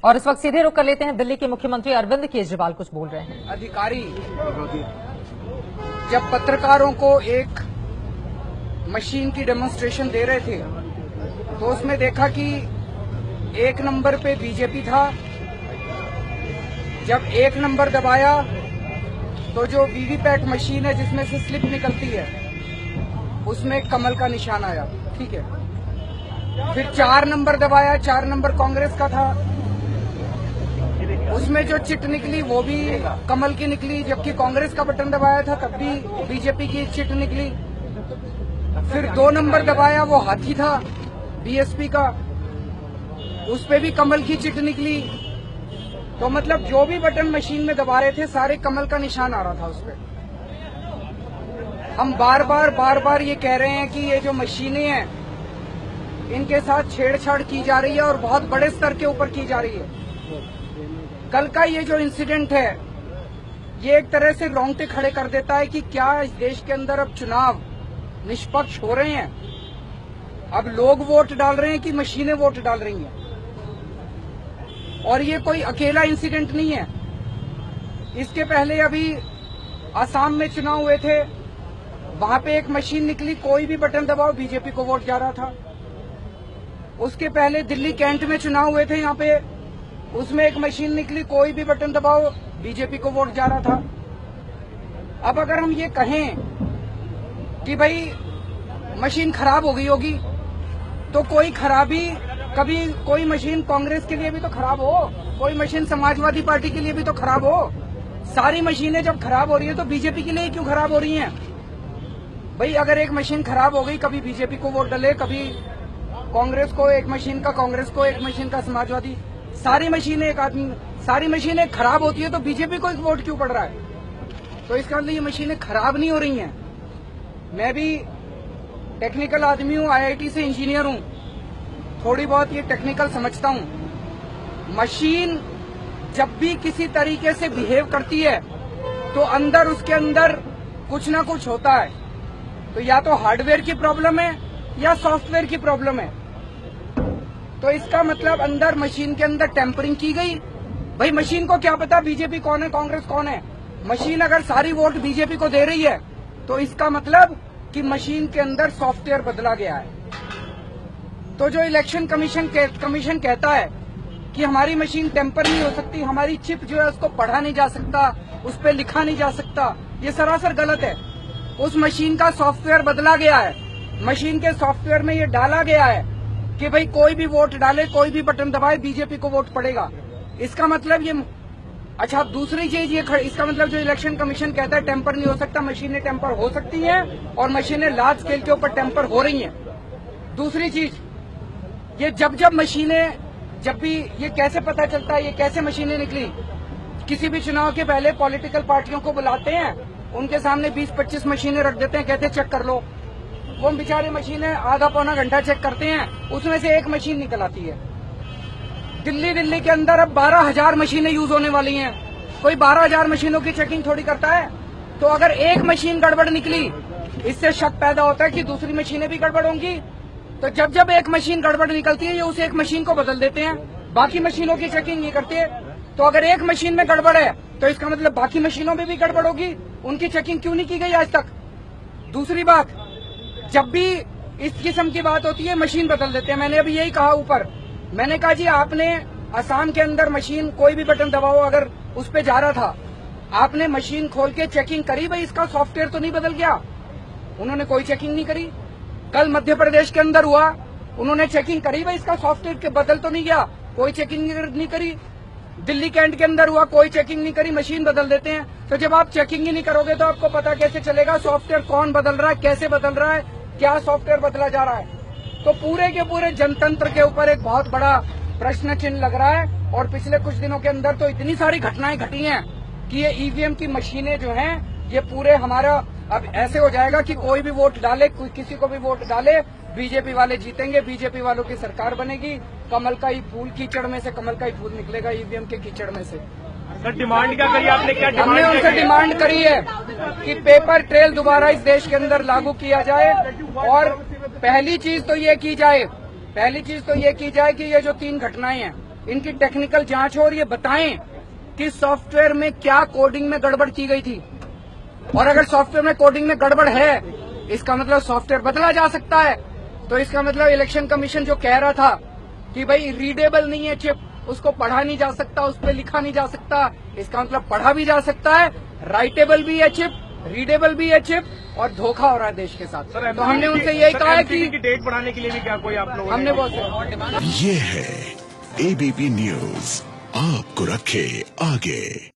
और इस वक्त सीधे रुक कर लेते हैं, दिल्ली के मुख्यमंत्री अरविंद केजरीवाल कुछ बोल रहे हैं। अधिकारी जब पत्रकारों को एक मशीन की डेमोन्स्ट्रेशन दे रहे थे तो उसमें देखा कि 1 नंबर पे बीजेपी था। जब 1 नंबर दबाया तो जो वीवीपैट मशीन है जिसमें से स्लिप निकलती है उसमें कमल का निशान आया, ठीक है। फिर 4 नंबर दबाया, 4 नंबर कांग्रेस का था, उसमें जो चिट निकली वो भी कमल की निकली, जबकि कांग्रेस का बटन दबाया था तब भी बीजेपी की चिट निकली। फिर 2 नंबर दबाया, वो हाथी था बीएसपी का, उस पे भी कमल की चिट निकली। तो मतलब जो भी बटन मशीन में दबा रहे थे सारे कमल का निशान आ रहा था उस पे। हम बार बार ये कह रहे हैं कि ये जो मशीनें हैं इनके साथ छेड़छाड़ की जा रही है और बहुत बड़े स्तर के ऊपर की जा रही है। कल का ये जो इंसिडेंट है ये एक तरह से रोंगटे खड़े कर देता है कि क्या इस देश के अंदर अब चुनाव निष्पक्ष हो रहे हैं। अब लोग वोट डाल रहे हैं कि मशीनें वोट डाल रही हैं। और ये कोई अकेला इंसिडेंट नहीं है। इसके पहले अभी असम में चुनाव हुए थे, वहां पे एक मशीन निकली, कोई भी बटन दबाओ बीजेपी को वोट जा रहा था। उसके पहले दिल्ली कैंट में चुनाव हुए थे, यहाँ पे उसमें एक मशीन निकली, कोई भी बटन दबाओ बीजेपी को वोट जा रहा था। अब अगर हम ये कहें कि भाई मशीन खराब हो गई होगी तो कोई खराबी कभी कोई मशीन कांग्रेस के लिए भी तो खराब हो, कोई मशीन समाजवादी पार्टी के लिए भी तो खराब हो। सारी मशीनें जब खराब हो रही है तो बीजेपी के लिए क्यों खराब हो रही हैं? भाई अगर एक मशीन खराब हो गई, कभी बीजेपी को वोट डले, कभी कांग्रेस को एक मशीन का, कांग्रेस को एक मशीन का समाजवादी, सारी मशीनें एक आदमी, सारी मशीनें खराब होती है तो बीजेपी को एक वोट क्यों पड़ रहा है? तो इसका मतलब ये मशीनें खराब नहीं हो रही हैं। मैं भी टेक्निकल आदमी हूँ, आईआईटी से इंजीनियर हूँ, थोड़ी बहुत ये टेक्निकल समझता हूँ। मशीन जब भी किसी तरीके से बिहेव करती है तो अंदर उसके अंदर कुछ ना कुछ होता है। तो या तो हार्डवेयर की प्रॉब्लम है या सॉफ्टवेयर की प्रॉब्लम है। तो इसका मतलब अंदर मशीन के अंदर टेम्परिंग की गई। भाई मशीन को क्या पता बीजेपी कौन है कांग्रेस कौन है? मशीन अगर सारी वोट बीजेपी को दे रही है तो इसका मतलब कि मशीन के अंदर सॉफ्टवेयर बदला गया है। तो जो इलेक्शन कमीशन कहता है कि हमारी मशीन टेम्पर नहीं हो सकती, हमारी चिप जो है उसको पढ़ा नहीं जा सकता, उस पर लिखा नहीं जा सकता, ये सरासर गलत है। उस मशीन का सॉफ्टवेयर बदला गया है। मशीन के सॉफ्टवेयर में ये डाला गया है कि भाई कोई भी वोट डाले, कोई भी बटन दबाए, बीजेपी को वोट पड़ेगा। इसका मतलब ये अच्छा, दूसरी चीज ये इसका मतलब जो इलेक्शन कमीशन कहता है टेम्पर नहीं हो सकता, मशीनें टेम्पर हो सकती हैं और मशीनें लार्ज स्केल के ऊपर टेम्पर हो रही हैं। दूसरी चीज ये जब मशीनें, जब भी ये कैसे पता चलता है, ये कैसे मशीनें निकली? किसी भी चुनाव के पहले पॉलिटिकल पार्टियों को बुलाते हैं, उनके सामने 20-25 मशीनें रख देते हैं, कहते हैं चेक कर लो। वो बेचारे मशीनें आधा पौना घंटा चेक करते हैं, उसमें से एक मशीन निकल आती है। दिल्ली के अंदर अब 12,000 मशीनें यूज होने वाली हैं। कोई 12,000 मशीनों की चेकिंग थोड़ी करता है। तो अगर एक मशीन गड़बड़ निकली, इससे शक पैदा होता है कि दूसरी मशीनें भी गड़बड़ होंगी। तो जब एक मशीन गड़बड़ निकलती है ये उस एक मशीन को बदल देते हैं, बाकी मशीनों की चेकिंग नहीं करते। तो अगर एक मशीन में गड़बड़ है तो इसका मतलब बाकी मशीनों में भी गड़बड़ होगी, उनकी चेकिंग क्यों नहीं की गई आज तक? दूसरी बात, जब भी इस किस्म की बात होती है मशीन बदल देते हैं। मैंने अभी यही कहा ऊपर, मैंने कहा जी आपने असम के अंदर मशीन कोई भी बटन दबाओ अगर उस पे जा रहा था, आपने मशीन खोल के चेकिंग करी भाई इसका सॉफ्टवेयर तो नहीं बदल गया? उन्होंने कोई चेकिंग नहीं करी। कल मध्य प्रदेश के अंदर हुआ, उन्होंने चेकिंग करी भाई इसका सॉफ्टवेयर के बदल तो नहीं गया? कोई चेकिंग नहीं करी। दिल्ली कैंट के अंदर हुआ, कोई चेकिंग नहीं करी, मशीन बदल देते हैं। तो जब आप चेकिंग ही नहीं करोगे तो आपको पता कैसे चलेगा सॉफ्टवेयर कौन बदल रहा है, कैसे बदल रहा है, क्या सॉफ्टवेयर बदला जा रहा है? तो पूरे के पूरे जनतंत्र के ऊपर एक बहुत बड़ा प्रश्न चिन्ह लग रहा है। और पिछले कुछ दिनों के अंदर तो इतनी सारी घटनाएं घटी हैं कि ये ईवीएम की मशीनें जो हैं ये पूरे हमारा अब ऐसे हो जाएगा कि कोई भी वोट डाले, कोई किसी को भी वोट डाले, बीजेपी वाले जीतेंगे, बीजेपी वालों की सरकार बनेगी। कमल का ही फूल कीचड़ में से कमल का ही फूल निकलेगा ईवीएम के कीचड़ में से। सर डिमांड क्या करी आपने? क्या हमने उनसे डिमांड करी है कि पेपर ट्रेल दोबारा इस देश के अंदर लागू किया जाए। और पहली चीज तो ये की जाए कि ये जो 3 घटनाएं हैं इनकी टेक्निकल जांच हो और ये बताएं कि सॉफ्टवेयर में क्या कोडिंग में गड़बड़ की गई थी। और अगर सॉफ्टवेयर में कोडिंग में गड़बड़ है, इसका मतलब सॉफ्टवेयर बदला जा सकता है। तो इसका मतलब इलेक्शन कमीशन जो कह रहा था कि भाई रीडेबल नहीं है चिप, उसको पढ़ा नहीं जा सकता, उस पर लिखा नहीं जा सकता, इसका मतलब पढ़ा भी जा सकता है, राइटेबल भी है चिप, रीडेबल भी है चिप, और धोखा हो रहा है देश के साथ। तो हमने उनसे यही कहा है कि डेट बढ़ाने के लिए भी क्या कोई आप लोग हमने बहुत ये है एबीपी न्यूज, आपको रखे आगे।